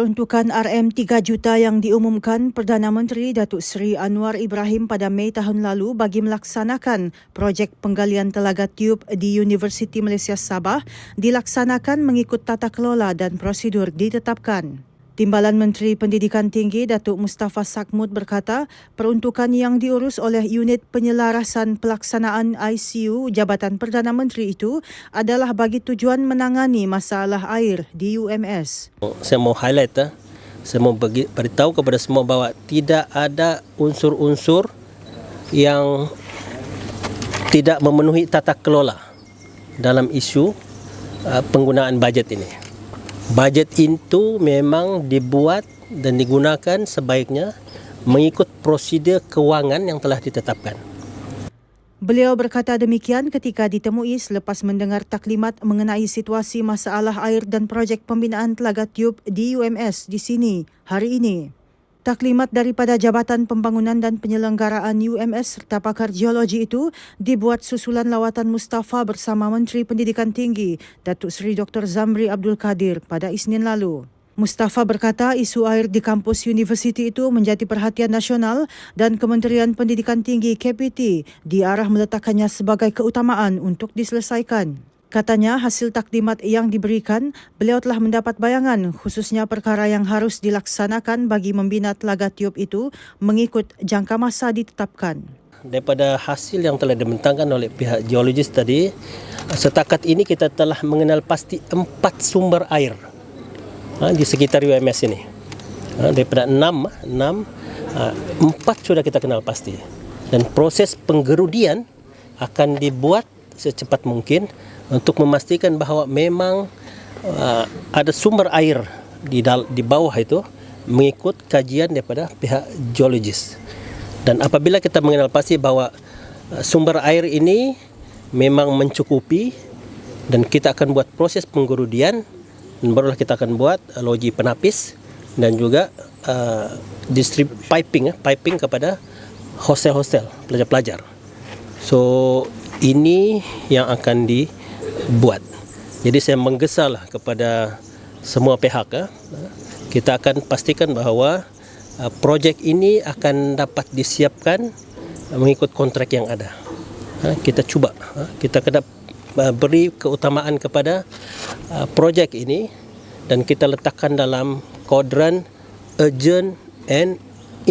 peruntukan RM3 juta yang diumumkan Perdana Menteri Datuk Seri Anwar Ibrahim pada Mei tahun lalu bagi melaksanakan projek penggalian telaga tiub di Universiti Malaysia Sabah dilaksanakan mengikut tata kelola dan prosedur ditetapkan. Timbalan Menteri Pendidikan Tinggi Datuk Mustafa Sakmut berkata, peruntukan yang diurus oleh Unit Penyelarasan Pelaksanaan ICU Jabatan Perdana Menteri itu adalah bagi tujuan menangani masalah air di UMS. Saya mau highlight, saya mau beritahu kepada semua bahawa tidak ada unsur-unsur yang tidak memenuhi tata kelola dalam isu penggunaan bajet ini. Bajet itu memang dibuat dan digunakan sebaiknya mengikut prosedur kewangan yang telah ditetapkan. Beliau berkata demikian ketika ditemui selepas mendengar taklimat mengenai situasi masalah air dan projek pembinaan telaga tiub di UMS di sini hari ini. Taklimat daripada Jabatan Pembangunan dan Penyelenggaraan UMS serta pakar geologi itu dibuat susulan lawatan Mustafa bersama Menteri Pendidikan Tinggi Datuk Seri Dr. Zamri Abdul Kadir pada Isnin lalu. Mustafa berkata isu air di kampus universiti itu menjadi perhatian nasional dan Kementerian Pendidikan Tinggi KPT diarah meletakkannya sebagai keutamaan untuk diselesaikan. Katanya hasil taklimat yang diberikan, beliau telah mendapat bayangan khususnya perkara yang harus dilaksanakan bagi membina telaga tiub itu mengikut jangka masa ditetapkan. Daripada hasil yang telah dibentangkan oleh pihak geologis tadi, setakat ini kita telah mengenal pasti 4 sumber air di sekitar UMS ini. Daripada 6, 4 sudah kita kenal pasti. Dan proses penggerudian akan dibuat secepat mungkin untuk memastikan bahawa memang ada sumber air di bawah itu mengikut kajian daripada pihak geologis. Dan apabila kita mengenal pasti bahawa sumber air ini memang mencukupi dan kita akan buat proses penggerudian dan barulah kita akan buat loji penapis dan juga piping kepada hostel-hostel pelajar-pelajar. So ini yang akan dibuat. Jadi saya menggesalah kepada semua pihak. Kita akan pastikan bahawa projek ini akan dapat disiapkan mengikut kontrak yang ada. Kita cuba, kita kena beri keutamaan kepada projek ini dan kita letakkan dalam kuadran urgent and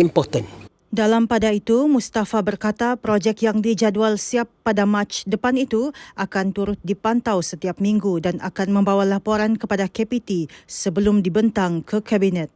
important. Dalam pada itu, Mustafa berkata projek yang dijadual siap pada Mac depan itu akan turut dipantau setiap minggu dan akan membawa laporan kepada KPT sebelum dibentang ke Kabinet.